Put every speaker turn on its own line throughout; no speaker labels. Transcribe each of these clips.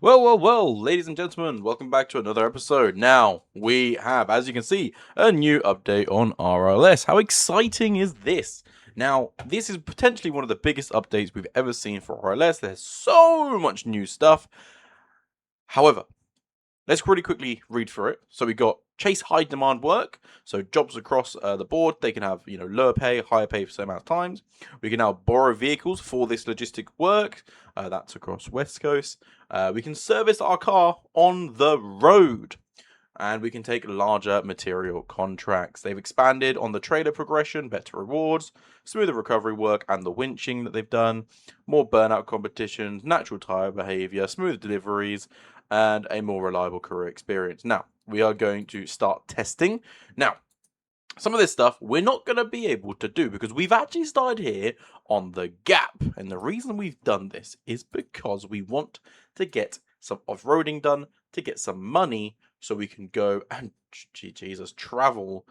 Well, ladies and gentlemen, welcome back to another episode. Now, we have, as you can see, a new update on RLS. How exciting is this? Now, this is potentially one of the biggest updates we've ever seen for RLS. There's so much new stuff. However, let's really quickly read through it. So we got chase high demand work. So jobs across the board, they can have lower pay, higher pay for some amount of times. We can now borrow vehicles for this logistic work. That's across West Coast. We can service our car on the road. And we can take larger material contracts. They've expanded on the trailer progression, better rewards, smoother recovery work, and the winching that they've done. More burnout competitions, natural tire behavior, smooth deliveries, and a more reliable career experience. Now, we are going to start testing. Now, some of this stuff we're not going to be able to do because we've actually started here on the gap. And the reason we've done this is because we want to get some off-roading done, to get some money, so we can go and, Jesus, travel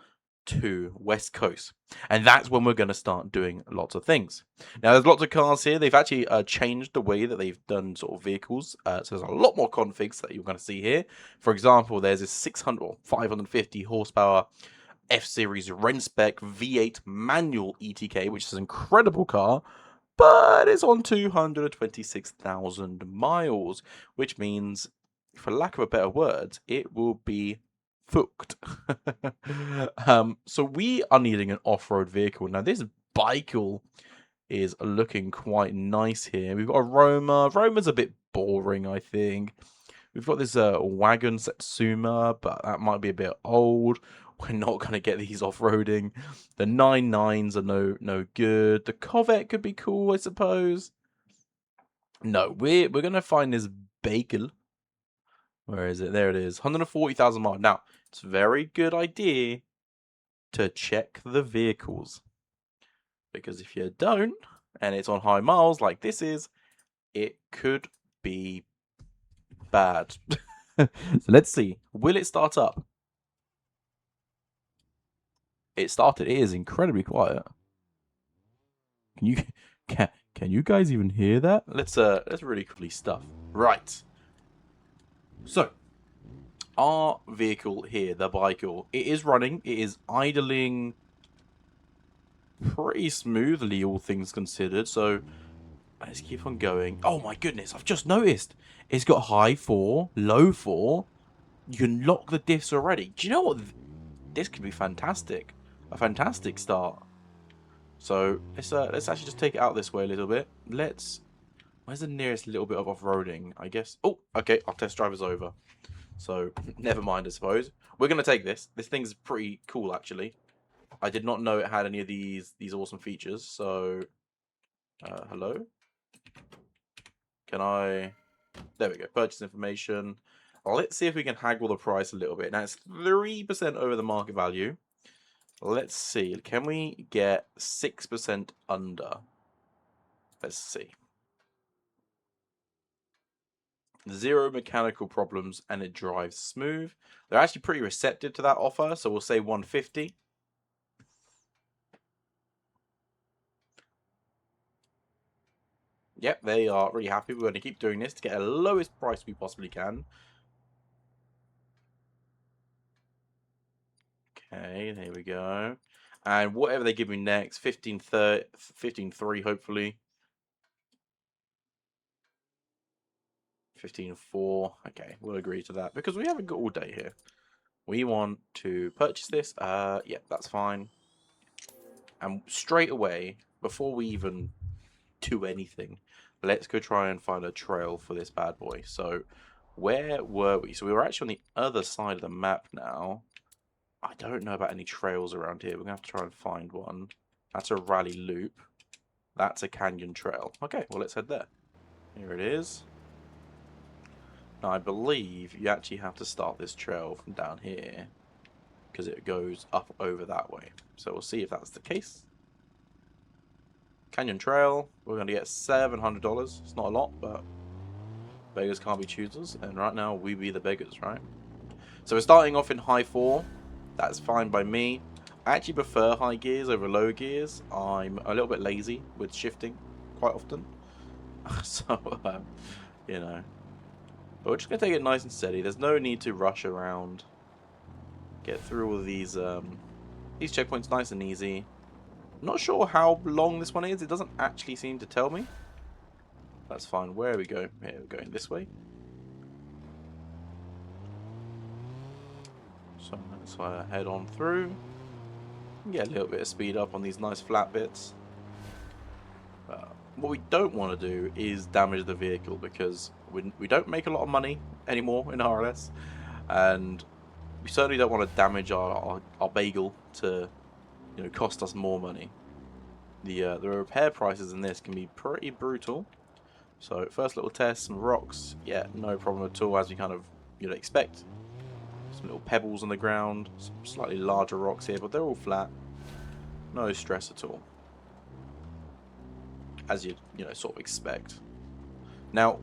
to West Coast. And that's when we're going to start doing lots of things. Now, there's lots of cars here. They've actually changed the way that they've done sort of vehicles. So there's a lot more configs that you're going to see here. For example, there's a 600 or 550 horsepower F-Series Renspec V8 manual ETK, which is an incredible car, but it's on 226,000 miles, which means, for lack of a better word, it will be fucked. So we are needing an off-road vehicle. Now, this bicycle is looking quite nice here. We've got a Roma. Roma's a bit boring, I think. We've got this wagon Satsuma, but that might be a bit old. We're not going to get these off-roading. The 9.9s are no good. The Corvette could be cool, I suppose. No, we're going to find this Bagel. Where is it? There it is. 140,000 miles. Now, it's a very good idea to check the vehicles. Because if you don't, and it's on high miles like this is, it could be bad. So let's see. Will it start up? It started. It is incredibly quiet. Can you guys even hear that? Let's really quickly stuff. Right. So, our vehicle here, the bicycle, it is running. It is idling pretty smoothly, all things considered. So, let's keep on going. Oh my goodness, I've just noticed. It's got high 4, low 4. You can lock the diffs already. Do you know what? This could be fantastic. A fantastic start. So let's actually just take it out this way a little bit. Where's the nearest little bit of off-roading? I guess. Oh, okay. Our test drive is over. So never mind, I suppose. We're gonna take this. This thing's pretty cool, actually. I did not know it had any of these awesome features. So, hello. Can I? There we go. Purchase information. Let's see if we can haggle the price a little bit. Now it's 3% over the market value. Let's see. Can we get 6% under? Let's see. 0 mechanical problems and it drives smooth. They're actually pretty receptive to that offer, so we'll say 150. Yep, they are really happy. We're going to keep doing this to get the lowest price we possibly can. Okay, there we go. And whatever they give me next, 15.3 hopefully. 15.4. Okay, we'll agree to that because we haven't got all day here. We want to purchase this. Yeah, that's fine. And straight away, before we even do anything, let's go try and find a trail for this bad boy. So, where were we? So we were actually on the other side of the map now. I don't know about any trails around here. We're going to have to try and find one. That's a rally loop. That's a canyon trail. Okay, well, let's head there. Here it is. Now, I believe you actually have to start this trail from down here because it goes up over that way. So we'll see if that's the case. Canyon Trail, we're going to get $700. It's not a lot, but beggars can't be choosers. And right now, we be the beggars, right? So we're starting off in high 4. That's fine by me. I actually prefer high gears over low gears. I'm a little bit lazy with shifting quite often. So, you know. But we're just going to take it nice and steady. There's no need to rush around. Get through all of these checkpoints nice and easy. I'm not sure how long this one is. It doesn't actually seem to tell me. That's fine. Where we go? Here, we're going this way. So let's head on through. Get a little bit of speed up on these nice flat bits. What we don't want to do is damage the vehicle, because we don't make a lot of money anymore in RLS, and we certainly don't want to damage our bagel to, you know, cost us more money. The repair prices in this can be pretty brutal. So first little test, some rocks, yeah, no problem at all, as you kind of, you'd expect. Some little pebbles on the ground, some slightly larger rocks here, but they're all flat. No stress at all, as you know, sort of expect. Now,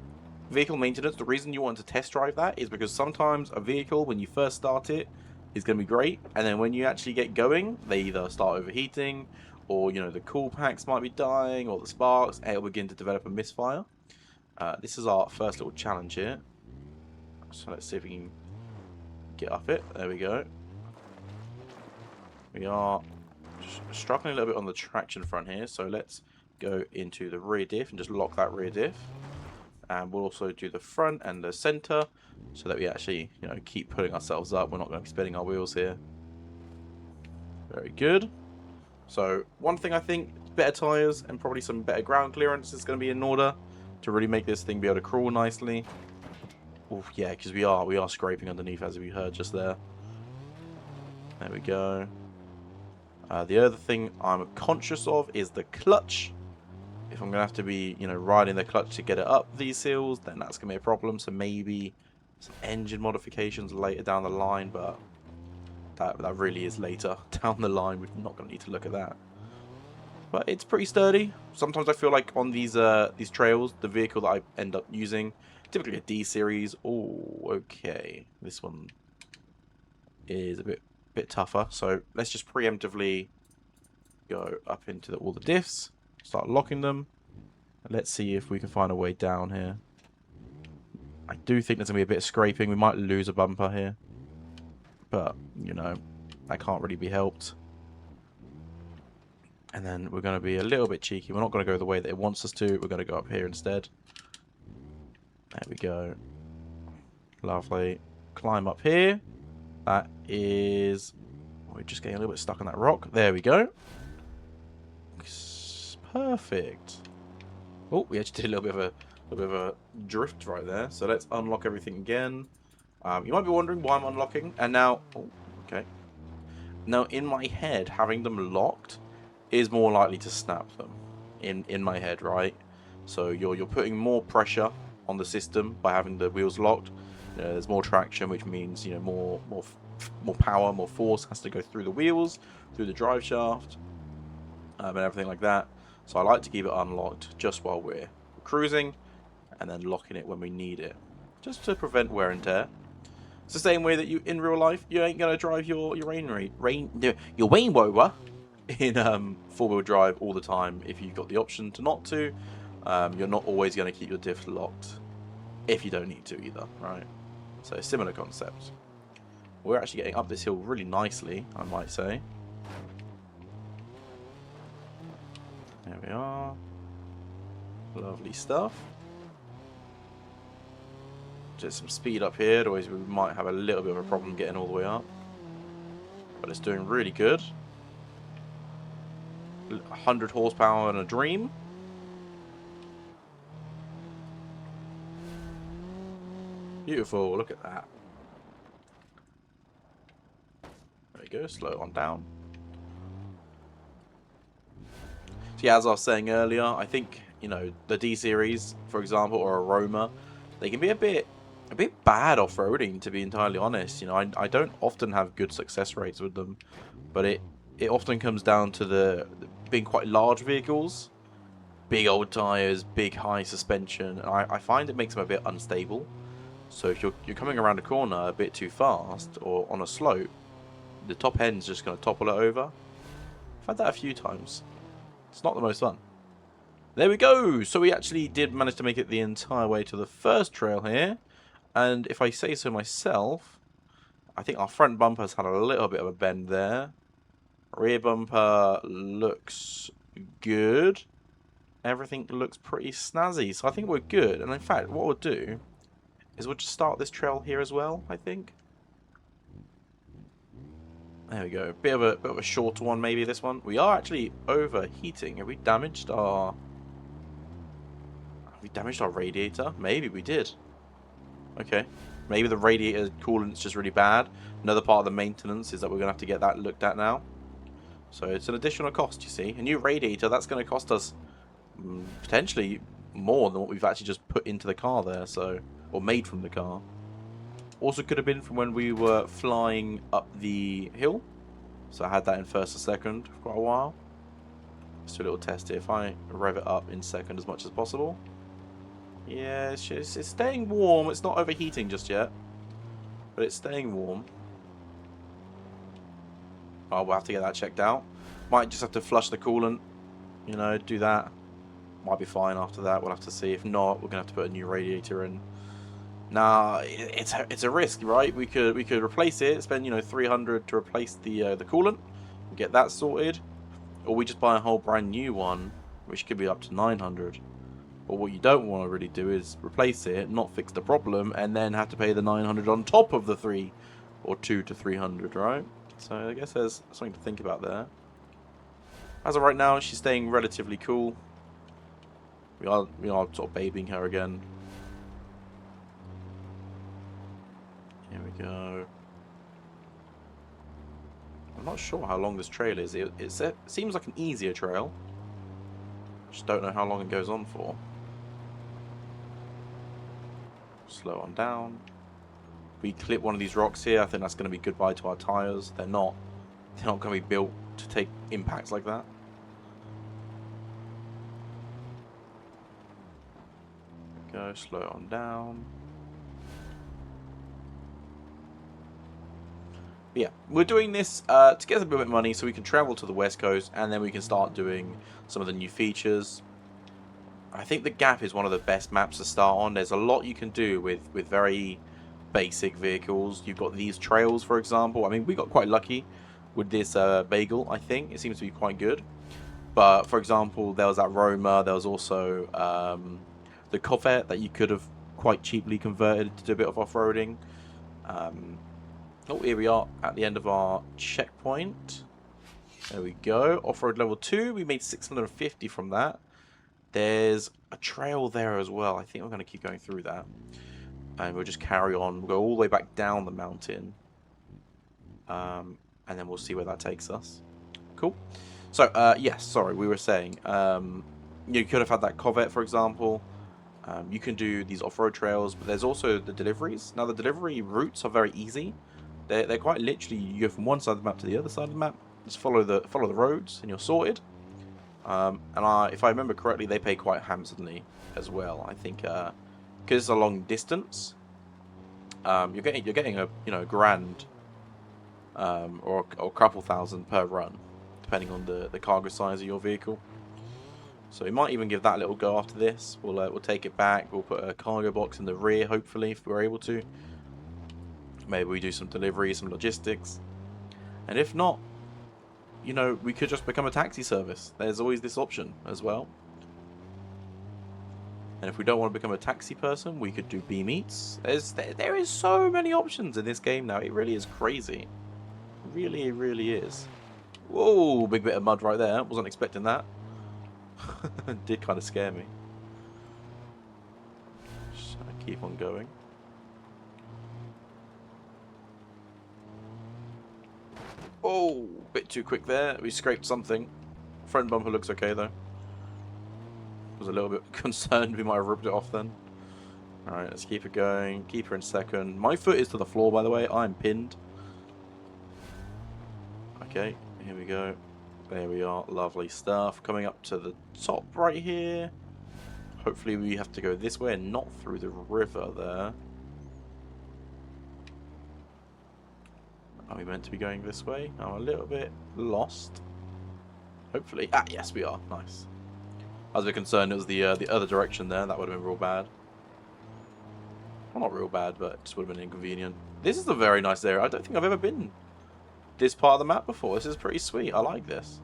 vehicle maintenance, the reason you want to test drive that is because sometimes a vehicle, when you first start it, is going to be great, and then when you actually get going, they either start overheating, or, you know, the cool packs might be dying, or the sparks, and it'll begin to develop a misfire. This is our first little challenge here. So let's see if we can get up it. There we go. We are struggling a little bit on the traction front here, so let's go into the rear diff and just lock that rear diff. And we'll also do the front and the center, so that we actually, you know, keep putting ourselves up. We're not going to be spinning our wheels here. Very good. So one thing I think, better tires and probably some better ground clearance is going to be in order to really make this thing be able to crawl nicely. Oof, yeah, because we are scraping underneath, as we heard just there. There we go. The other thing I'm conscious of is the clutch. If I'm going to have to be, you know, riding the clutch to get it up these hills, then that's going to be a problem. So maybe some engine modifications later down the line, but that really is later down the line. We're not going to need to look at that. But it's pretty sturdy. Sometimes I feel like on these trails, the vehicle that I end up using, typically a D series. Oh, okay. This one is a bit tougher. So let's just preemptively go up into all the diffs, start locking them. Let's see if we can find a way down here. I do think there's going to be a bit of scraping. We might lose a bumper here, but, you know, that can't really be helped. And then we're going to be a little bit cheeky. We're not going to go the way that it wants us to. We're going to go up here instead. There we go. Lovely. Climb up here. That is... We're just getting a little bit stuck on that rock. There we go. Perfect. Oh, we actually did a little bit of a drift right there. So let's unlock everything again. You might be wondering why I'm unlocking. And now... Oh, okay. Now, in my head, having them locked is more likely to snap them. In my head, right? So you're putting more pressure on the system by having the wheels locked. There's more traction, which means, you know, more power, more force has to go through the wheels, through the drive shaft, and everything like that. So I like to keep it unlocked just while we're cruising, and then locking it when we need it, just to prevent wear and tear. It's the same way that you, in real life, you ain't gonna drive your Range Rover in four-wheel drive all the time if you've got the option to not to. You're not always going to keep your diff locked if you don't need to either, right? So similar concept. We're actually getting up this hill really nicely, I might say. There we are. Lovely stuff. Just some speed up here, otherwise we might have a little bit of a problem getting all the way up. But it's doing really good. 100 horsepower and a dream. Beautiful, look at that. There we go, slow on down. So yeah, as I was saying earlier, I think, you know, the D series, for example, or a Roma, they can be a bit bad off-roading, to be entirely honest. You know, I don't often have good success rates with them, but it often comes down to the being quite large vehicles, big old tires, big high suspension, and I find it makes them a bit unstable. So if you're coming around a corner a bit too fast or on a slope, the top end's just going to topple it over. I've had that a few times. It's not the most fun. There we go. So we actually did manage to make it the entire way to the first trail here. And if I say so myself, I think our front bumper's had a little bit of a bend there. Rear bumper looks good. Everything looks pretty snazzy, so I think we're good. And in fact, what we'll do is we'll just start this trail here as well, I think. There we go. Bit of a shorter one, maybe this one. We are actually overheating. Have we damaged our radiator? Maybe we did. Okay. Maybe the radiator coolant's just really bad. Another part of the maintenance is that we're gonna have to get that looked at now. So it's an additional cost, you see. A new radiator, that's gonna cost us potentially more than what we've actually just put into the car there, so, or made from the car. Also could have been from when we were flying up the hill. So I had that in first or second for quite a while. Let's do a little test here. If I rev it up in second as much as possible. Yeah, it's staying warm. It's not overheating just yet. But it's staying warm. Oh, we'll have to get that checked out. Might just have to flush the coolant. You know, do that. Might be fine after that. We'll have to see. If not, we're going to have to put a new radiator in. Nah, it's a risk, right? We could replace it, spend, you know, 300 to replace the coolant, and get that sorted, or we just buy a whole brand new one, which could be up to 900. But what you don't want to really do is replace it, not fix the problem, and then have to pay the 900 on top of the 2 to 300, right? So I guess there's something to think about there. As of right now, she's staying relatively cool. We are sort of babying her again. Here we go. I'm not sure how long this trail is. It seems like an easier trail. Just don't know how long it goes on for. Slow on down. We clip one of these rocks here. I think that's going to be goodbye to our tyres. They're not going to be built to take impacts like that. Go slow on down. But yeah, we're doing this to get a bit of money so we can travel to the west coast and then we can start doing some of the new features. I think the Gap is one of the best maps to start on. There's a lot you can do with very basic vehicles. You've got these trails, for example. I mean, we got quite lucky with this Bagel, I think. It seems to be quite good. But, for example, there was that Roma. There was also the Corvette that you could have quite cheaply converted to do a bit of off-roading. Oh, here we are at the end of our checkpoint. There we go. Off-road level 2. We made 650 from that. There's a trail there as well. I think we're going to keep going through that. And we'll just carry on. We'll go all the way back down the mountain. And then we'll see where that takes us. Cool. So, yes, sorry, we were saying. You could have had that Corvette, for example. You can do these off-road trails, but there's also the deliveries. Now, the delivery routes are very easy. They're quite literally, you go from one side of the map to the other side of the map. Just follow the roads, and you're sorted. And if I remember correctly, they pay quite handsomely as well. I think because it's a long distance, you're getting a grand or a couple thousand per run, depending on the cargo size of your vehicle. So we might even give that a little go after this. We'll take it back. We'll put a cargo box in the rear, hopefully, if we're able to. Maybe we do some delivery, some logistics. And if not, you know, we could just become a taxi service. There's always this option as well. And if we don't want to become a taxi person, we could do Beam Eats. There is so many options in this game now. It really is crazy. It really is. Whoa, big bit of mud right there. Wasn't expecting that. It did kind of scare me. Just keep on going. Oh, bit too quick there. We scraped something. Front bumper looks okay though. Was a little bit concerned we might have ripped it off then. Alright, let's keep it going. Keep her in second. My foot is to the floor, by the way. I'm pinned. Okay, here we go. There we are. Lovely stuff. Coming up to the top right here. Hopefully we have to go this way and not through the river there. Are we meant to be going this way? I'm a little bit lost. Hopefully. Ah, yes, we are. Nice. I was a bit concerned it was the other direction there. That would have been real bad. Well, not real bad, but it just would have been inconvenient. This is a very nice area. I don't think I've ever been this part of the map before. This is pretty sweet. I like this.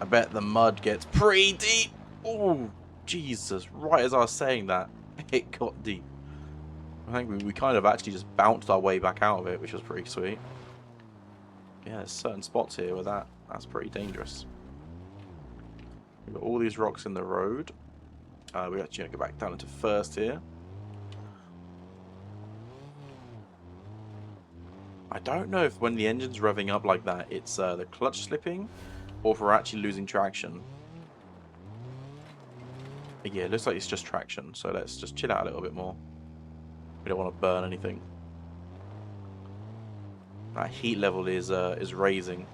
I bet the mud gets pretty deep. Oh, Jesus. Right as I was saying that, it got deep. I think we kind of actually just bounced our way back out of it, which was pretty sweet. Yeah, there's certain spots here where that's pretty dangerous. We've got all these rocks in the road. We're actually going to go back down into first here. I don't know if when the engine's revving up like that, it's the clutch slipping, or if we're actually losing traction. But yeah, it looks like it's just traction, so let's just chill out a little bit more. We don't want to burn anything. That heat level is raising.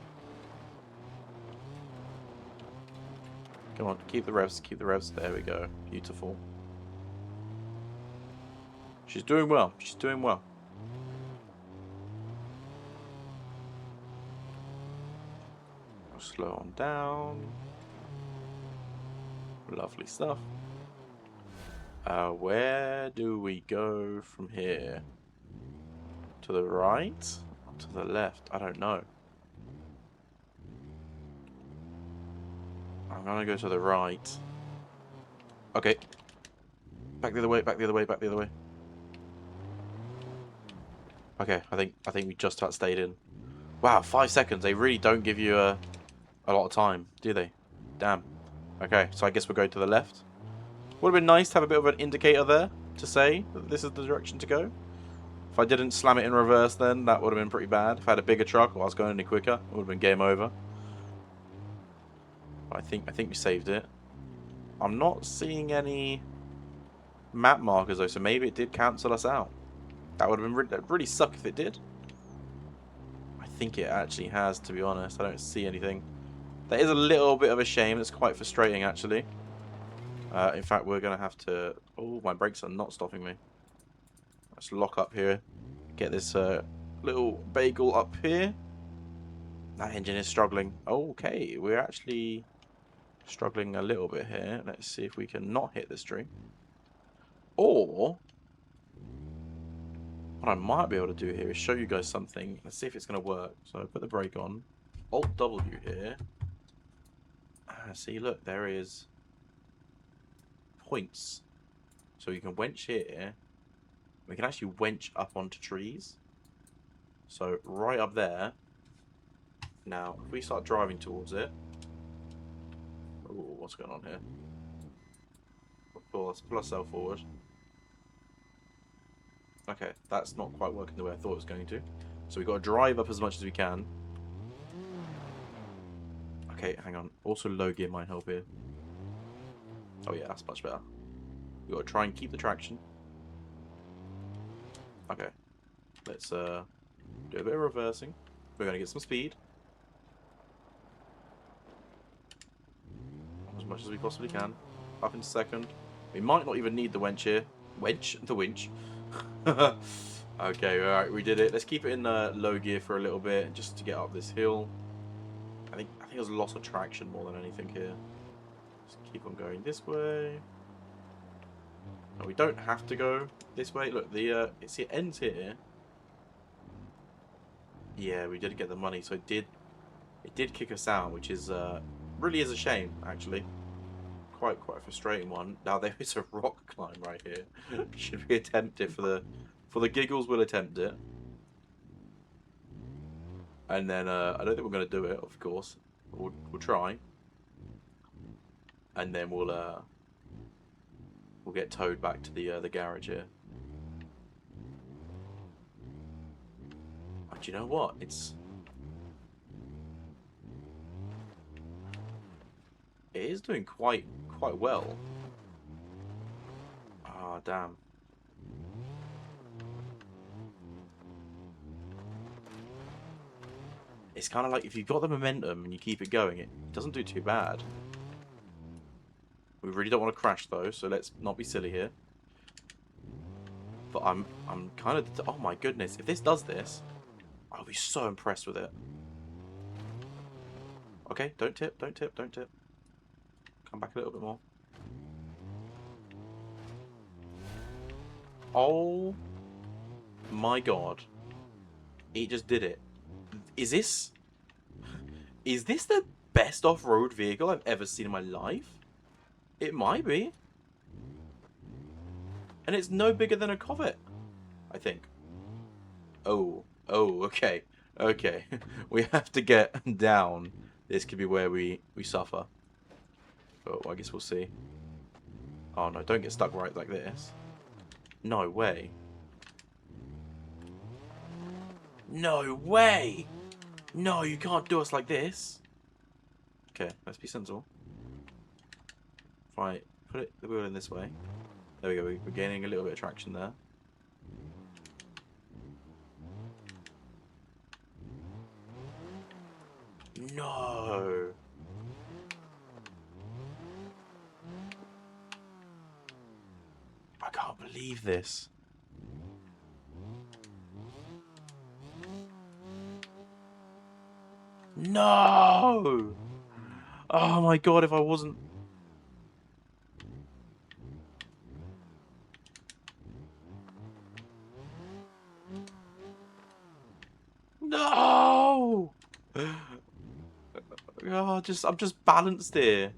Come on, keep the revs, keep the revs. There we go. Beautiful. She's doing well. She's doing well. I'll slow on down. Lovely stuff. Where do we go from here? To the right? Or to the left? I don't know. I'm gonna go to the right. Okay. Back the other way, back the other way, back the other way. Okay, I think we just about stayed in. Wow, 5 seconds. They really don't give you a lot of time, do they? Damn. Okay, so I guess we're going to the left. Would have been nice to have a bit of an indicator there to say that this is the direction to go. If I didn't slam it in reverse then, that would have been pretty bad. If I had a bigger truck or I was going any quicker, it would have been game over. But I think we saved it. I'm not seeing any map markers though, so maybe it did cancel us out. That would have been really suck if it did. I think it actually has, to be honest. I don't see anything. That is a little bit of a shame. It's quite frustrating, actually. In fact, we're going to have to... Oh, my brakes are not stopping me. Let's lock up here. Get this little bagel up here. That engine is struggling. Okay, we're actually struggling a little bit here. Let's see if we can not hit this tree. Or... what I might be able to do here is show you guys something. Let's see if it's going to work. So put the brake on. Alt W here. See, look, there is points. So you can wench here. We can actually wench up onto trees. So right up there. Now, if we start driving towards it. Ooh, what's going on here? Let's pull ourselves forward. Okay, that's not quite working the way I thought it was going to. So we've got to drive up as much as we can. Okay, hang on. Also low gear might help here. Oh yeah, that's much better. We've got to try and keep the traction. Okay. Let's do a bit of reversing. We're going to get some speed. As much as we possibly can. Up in second. We might not even need the wench here. Wench? The winch. Okay, alright, we did it. Let's keep it in low gear for a little bit, just to get up this hill. I think there's lots of traction more than anything here. Just keep on going this way. No, we don't have to go this way. Look, it ends here. Yeah, we did get the money, so it did kick us out, which is really is a shame, actually. Quite a frustrating one. Now there is a rock climb right here. Should we attempt it for the giggles? We'll attempt it, and then I don't think we're going to do it. Of course, we'll try, and then we'll get towed back to the garage here. But you know what? It is doing quite well. Ah, damn. It's kind of like if you've got the momentum and you keep it going, it doesn't do too bad. We really don't want to crash though, so let's not be silly here. But I'm kind of... oh my goodness, if this does this, I'll be so impressed with it. Okay, don't tip, don't tip, don't tip. Come back a little bit more. Oh my god. It just did it. Is this the best off-road vehicle I've ever seen in my life? It might be. And it's no bigger than a Covet, I think. Oh, okay. Okay. We have to get down. This could be where we suffer. But I guess we'll see. Oh no, don't get stuck right like this. No way. No way! No, you can't do us like this. Okay, let's be sensible. Right, put the wheel in this way. There we go, we're gaining a little bit of traction there. No! I can't believe this. No! Oh my god, if I wasn't... No! Oh, I'm just balanced here.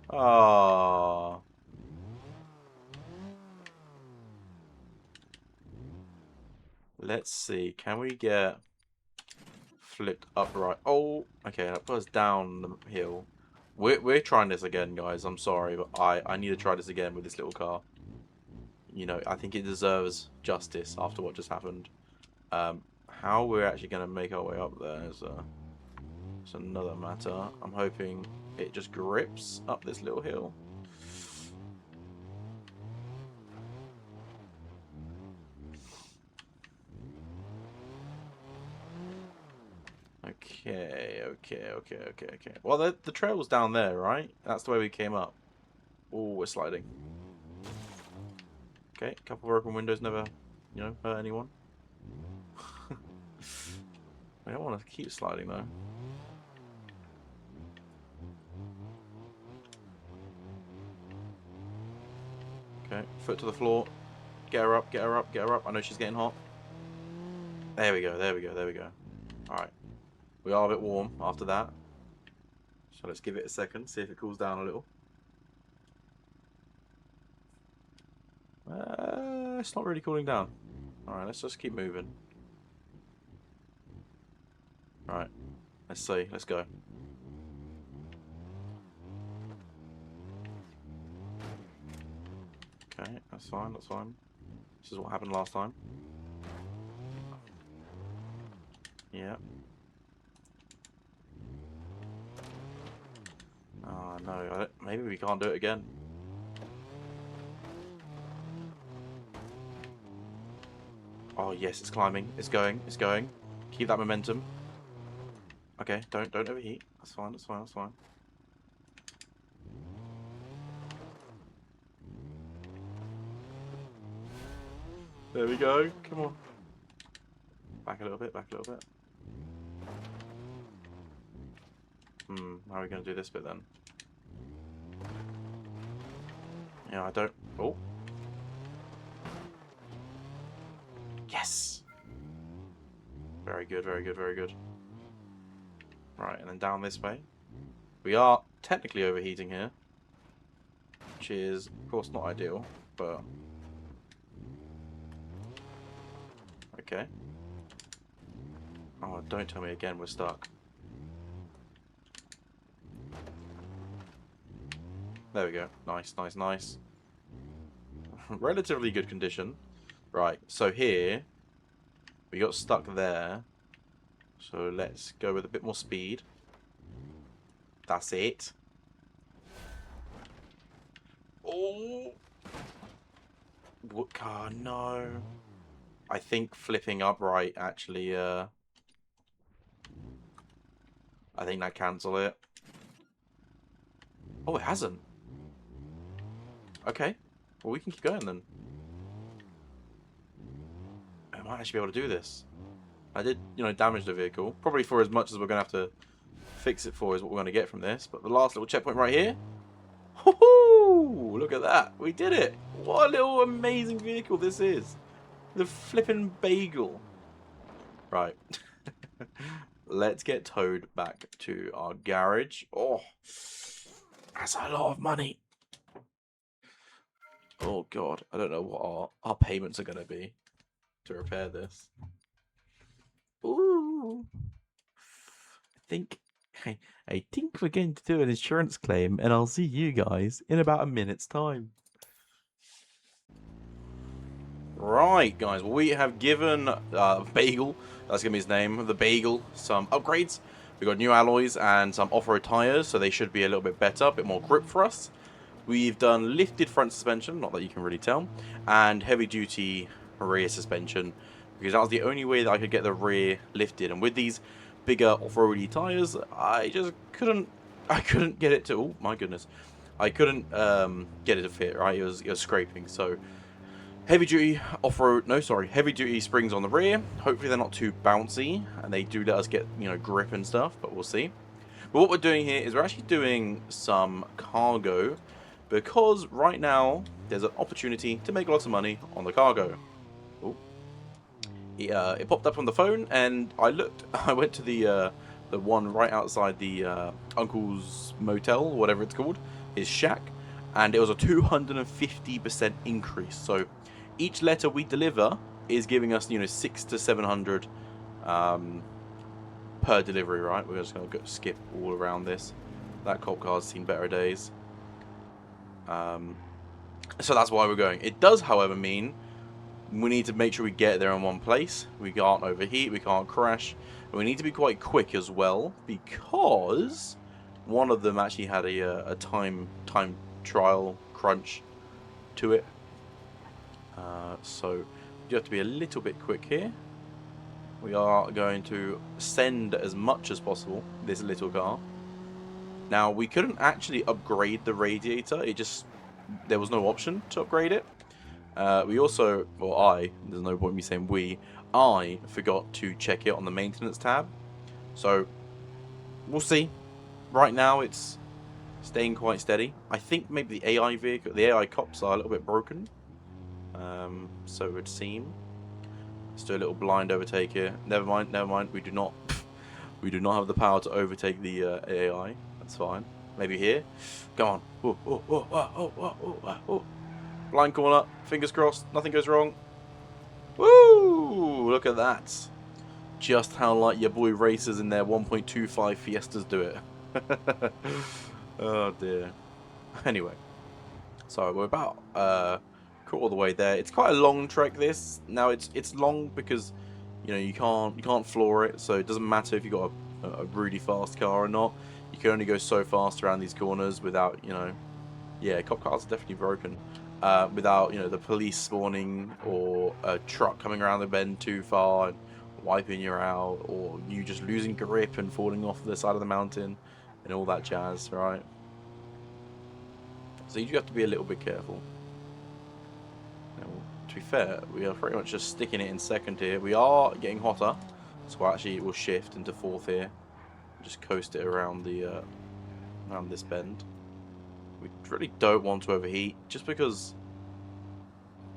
Oh. Let's see. Can we get flipped upright? Oh, okay. That put us down the hill. We're trying this again, guys. I'm sorry, but I need to try this again with this little car. You know, I think it deserves justice after what just happened. How we're actually going to make our way up there is another matter. I'm hoping it just grips up this little hill. Okay. Well, the trail's down there, right? That's the way we came up. Oh, we're sliding. Okay, a couple of broken windows never, you know, hurt anyone. I don't want to keep sliding, though. Okay, foot to the floor. Get her up, get her up, get her up. I know she's getting hot. There we go. Alright. We are a bit warm after that. So let's give it a second, see if it cools down a little. It's not really cooling down. Alright, let's just keep moving. Alright, let's see, let's go. Okay, that's fine, that's fine. This is what happened last time. Yeah. Oh no, maybe we can't do it again. Oh yes, it's climbing. It's going. It's going. Keep that momentum. Okay, don't overheat. That's fine. That's fine. That's fine. There we go. Come on. Back a little bit. Back a little bit. How are we going to do this bit then? Yeah, I don't... Oh. Yes! Very good, very good, very good. Right, and then down this way. We are technically overheating here. Which is, of course, not ideal, but... Okay. Oh, don't tell me again we're stuck. There we go. Nice, nice, nice. Relatively good condition. Right, so here, we got stuck there. So let's go with a bit more speed. That's it. Oh! What car? No. I think flipping upright actually, I think that cancel it. Oh, it hasn't. Okay. Well, we can keep going then. I might actually be able to do this. I did, you know, damage the vehicle. Probably for as much as we're going to have to fix it for is what we're going to get from this. But the last little checkpoint right here. Woohoo! Look at that. We did it. What a little amazing vehicle this is. The flippin' bagel. Right. Let's get towed back to our garage. Oh, that's a lot of money. Oh, God. I don't know what our payments are going to be to repair this. Ooh. I think we're going to do an insurance claim, and I'll see you guys in about a minute's time. Right, guys. Well, we have given Bagel, that's going to be his name, the Bagel, some upgrades. We've got new alloys and some off-road tyres, so they should be a little bit better, a bit more grip for us. We've done lifted front suspension, not that you can really tell, and heavy-duty rear suspension, because that was the only way that I could get the rear lifted. And with these bigger off-roady tyres, I just couldn't get it to, oh my goodness, I couldn't get it to fit, right? It was scraping, so heavy duty off-road, no sorry, heavy duty springs on the rear. Hopefully they're not too bouncy and they do let us get, you know, grip and stuff, but we'll see. But what we're doing here is we're actually doing some cargo, because right now there's an opportunity to make lots of money on the cargo. Oh. It popped up on the phone and I looked. I went to the one right outside the uncle's motel, whatever it's called, his shack, and it was a 250% increase. So each letter we deliver is giving us, you know, 600 to 700 per delivery, right? We're just going to skip all around this. That cop car's seen better days. So that's why we're going. It does, however, mean we need to make sure we get there in one place. We can't overheat, we can't crash. And we need to be quite quick as well, because one of them actually had a time trial crunch to it. So you have to be a little bit quick here. We are going to send as much as possible this little car. Now, we couldn't actually upgrade the radiator. There was no option to upgrade it. We also, well, there's no point in me saying I forgot to check it on the maintenance tab. So we'll see. Right now it's staying quite steady. I think maybe the AI cops are a little bit broken. So it would seem. Let's do a little blind overtake here. Never mind. We do not have the power to overtake the AI. That's fine. Maybe here. Go on. Oh. Blind corner. Fingers crossed. Nothing goes wrong. Woo! Look at that. Just how like your boy racers in their 1.25 Fiestas do it. Oh dear. Anyway. So we're about all the way there. It's quite a long trek this. Now it's long because, you know, you can't floor it, so it doesn't matter if you got a really fast car or not. You can only go so fast around these corners without, you know, yeah, cop cars are definitely broken. Without, you know, the police spawning or a truck coming around the bend too far and wiping you out, or you just losing grip and falling off the side of the mountain and all that jazz, right? So you do have to be a little bit careful. Now, to be fair, we are pretty much just sticking it in second here. We are getting hotter, so actually we'll shift into fourth here. Just coast it around the around this bend. We really don't want to overheat, just because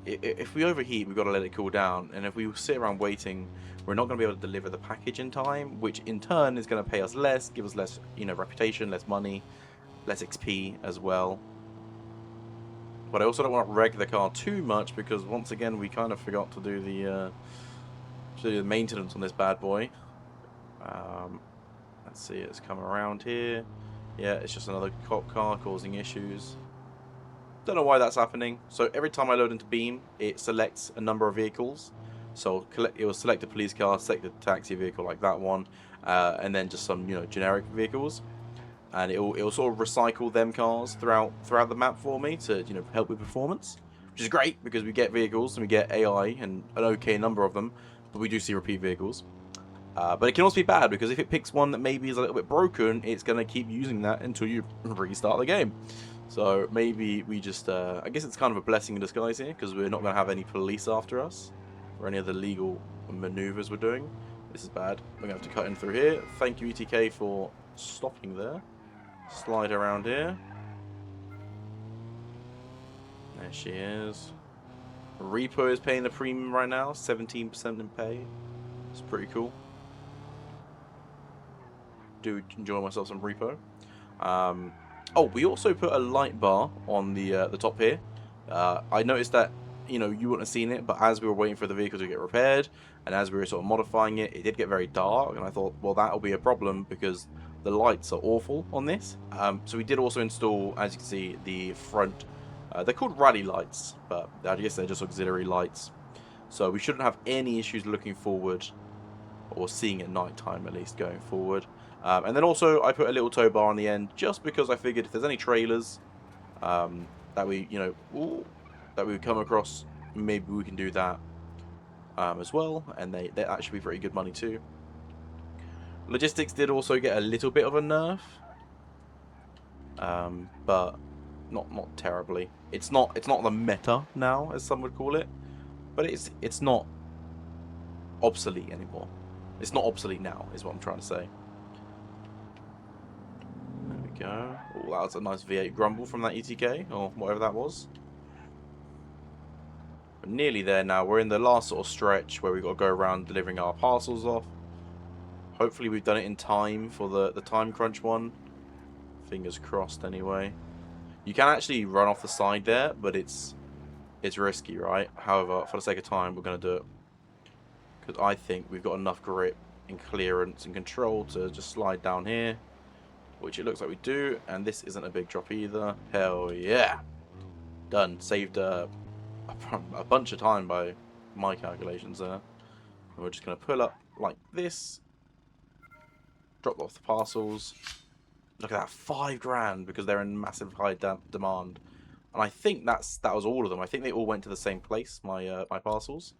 if we overheat, we've got to let it cool down, and if we sit around waiting, we're not going to be able to deliver the package in time, which in turn is going to pay us less, give us less, you know, reputation, less money, less XP as well. But I also don't want to wreck the car too much, because once again we kind of forgot to do the maintenance on this bad boy. Let's see, it's come around here. Yeah, it's just another cop car causing issues. Don't know why that's happening. So every time I load into Beam, it selects a number of vehicles. So it will select a police car, select a taxi vehicle like that one, and then just some, you know, generic vehicles. And it will sort of recycle them cars throughout the map for me to, you know, help with performance, which is great because we get vehicles and we get AI and an okay number of them, but we do see repeat vehicles. But it can also be bad, because if it picks one that maybe is a little bit broken, it's going to keep using that until you restart the game. So maybe we just, I guess it's kind of a blessing in disguise here, because we're not going to have any police after us or any other legal maneuvers we're doing. This is bad. We're going to have to cut in through here. Thank you, ETK, for stopping there. Slide around here. There she is. Repo is paying the premium right now, 17% in pay. It's pretty cool. Do enjoy myself some Repo. Oh, we also put a light bar on the top here. I noticed that, you know, you wouldn't have seen it, but as we were waiting for the vehicle to get repaired, and as we were sort of modifying it, it did get very dark, and I thought, well, that'll be a problem because the lights are awful on this. So we did also install, as you can see, the front. They're called rally lights, but I guess they're just auxiliary lights. So we shouldn't have any issues looking forward, or seeing at night time at least going forward. And then also I put a little tow bar on the end just because I figured if there's any trailers that we, you know, that we would come across, maybe we can do that as well, and they actually be pretty good money too. Logistics did also get a little bit of a nerf, but not terribly. It's not the meta now, as some would call it, but it's not obsolete anymore. It's not obsolete now, is what I'm trying to say. There we go. Oh, that was a nice V8 grumble from that ETK, or whatever that was. We're nearly there now. We're in the last sort of stretch where we've got to go around delivering our parcels off. Hopefully we've done it in time for the time crunch one. Fingers crossed anyway. You can actually run off the side there, but it's risky, right? However, for the sake of time, we're going to do it. Because I think we've got enough grip and clearance and control to just slide down here. Which it looks like we do. And this isn't a big drop either. Hell yeah. Done. Saved a bunch of time by my calculations there. And we're just going to pull up like this. Drop off the parcels. Look at that, 5 grand because they're in massive high demand. And I think that was all of them. I think they all went to the same place, my my parcels.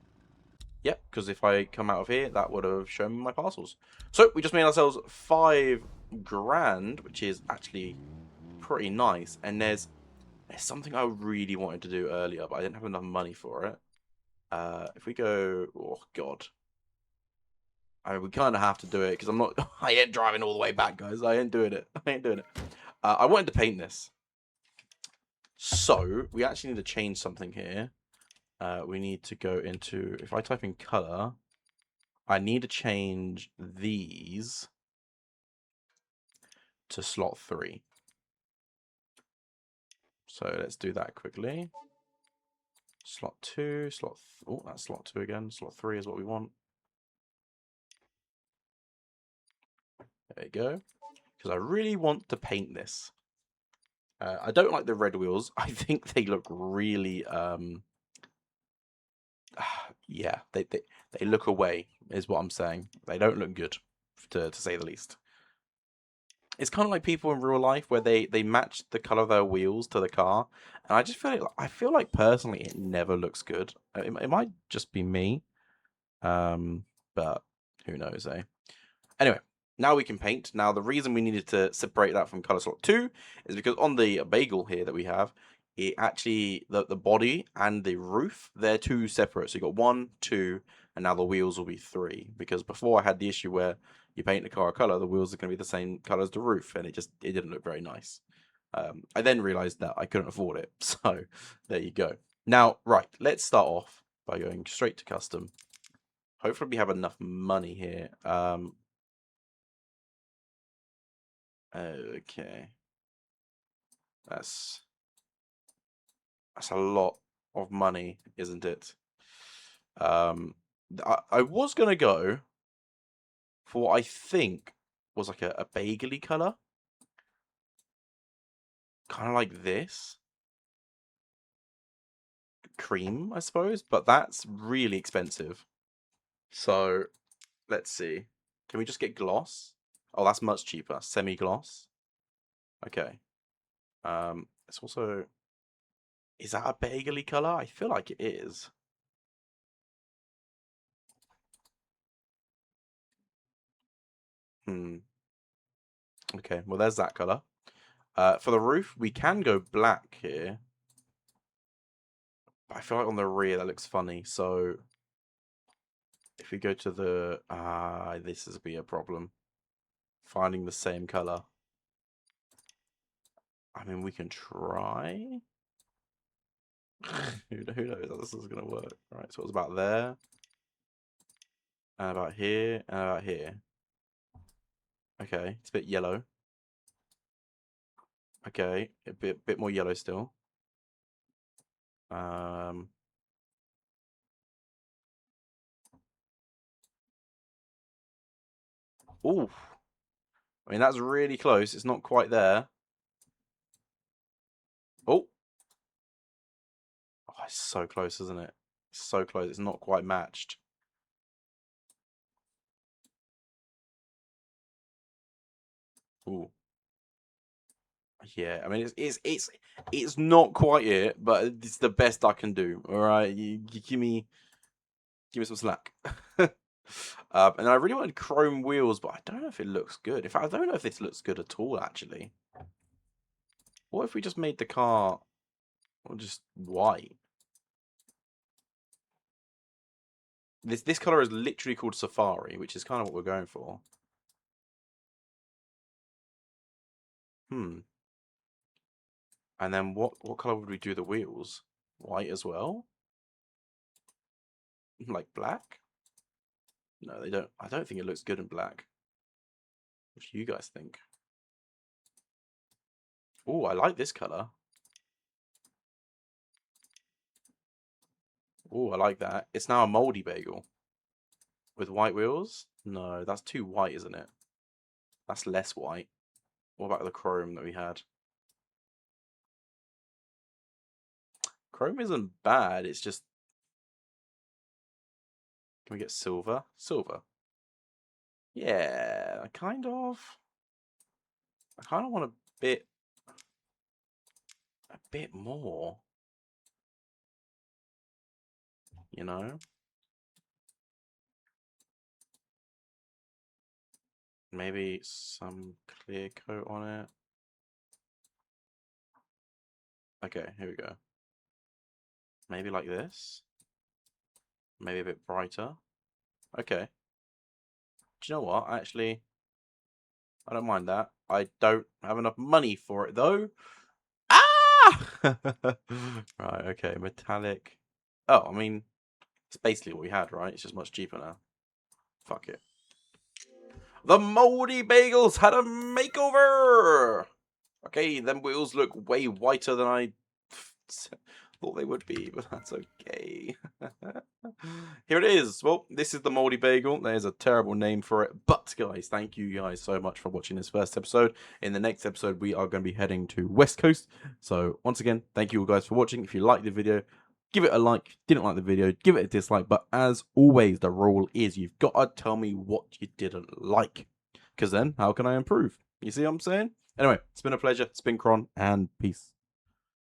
Yep, because if I come out of here, that would have shown me my parcels. So we just made ourselves 5 grand, which is actually pretty nice. And there's something I really wanted to do earlier, but I didn't have enough money for it. If we go, oh god. I mean, we kind of have to do it because I'm not. I ain't driving all the way back, guys. I ain't doing it. I ain't doing it. I wanted to paint this, so we actually need to change something here. We need to go into. If I type in color, I need to change these to slot 3. So let's do that quickly. Slot 2, slot. Oh, that's slot 2 again. Slot 3 is what we want. There you go. Because I really want to paint this. I don't like the red wheels. I think they look really, yeah, they look away, is what I'm saying. They don't look good, to say the least. It's kind of like people in real life where they match the color of their wheels to the car, and I just feel like personally it never looks good. It might just be me, but who knows, eh? Anyway. Now we can paint. Now, the reason we needed to separate that from color slot 2 is because on the bagel here that we have, it actually, the body and the roof, they're 2 separate. So you got 1, 2, and now the wheels will be 3. Because before I had the issue where you paint the car a color, the wheels are going to be the same color as the roof, and it didn't look very nice. I then realized that I couldn't afford it. So there you go. Now, right, let's start off by going straight to custom. Hopefully we have enough money here. Okay. That's a lot of money, isn't it? I was gonna go for what I think was like a bagely color. Kind of like this. Cream, I suppose, but that's really expensive. So, let's see. Can we just get gloss? Oh, that's much cheaper. Semi-gloss. Okay. It's also... Is that a bagely color? I feel like it is. Okay, well, there's that color. For the roof, we can go black here. But I feel like on the rear that looks funny. So if we go to the... this is be a problem. Finding the same color. I mean, we can try. Who knows how this is going to work? Right, so it was about there. And about here. And about here. Okay, it's a bit yellow. Okay, a bit more yellow still. Ooh. I mean, that's really close. It's not quite there. Oh. Oh, it's so close, isn't it? It's so close. It's not quite matched. Ooh. Yeah, I mean it's not quite it, but it's the best I can do. All right, you give me some slack. And I really wanted chrome wheels, but I don't know if it looks good. I don't know if this looks good at all, actually. What if we just made the car just white? This color is literally called Safari, which is kind of what we're going for. And then what color would we do the wheels? White as well? Like black? No, they don't. I don't think it looks good in black. What do you guys think? Oh, I like this color. Oh, I like that. It's now a moldy bagel. With white wheels? No, that's too white, isn't it? That's less white. What about the chrome that we had? Chrome isn't bad, it's just... Can we get silver? Silver. Yeah, I kind of want a bit more. You know? Maybe some clear coat on it. Okay, here we go. Maybe like this. Maybe a bit brighter. Okay. Do you know what? Actually, I don't mind that. I don't have enough money for it, though. Ah! Right, okay. Metallic. Oh, I mean, it's basically what we had, right? It's just much cheaper now. Fuck it. The moldy bagels had a makeover! Okay, them wheels look way whiter than I thought they would be, but that's okay. Here it is. Well, this is the moldy bagel. There's a terrible name for it, but guys, thank you guys so much for watching this first episode. In the next episode, we are going to be heading to West Coast. So once again, thank you guys for watching. If you liked the video, give it a like. If you didn't like the video, give it a dislike. But as always, the rule is you've got to tell me what you didn't like, because then how can I improve? You see what I'm saying? Anyway, it's been a pleasure. It's been Kron, and peace.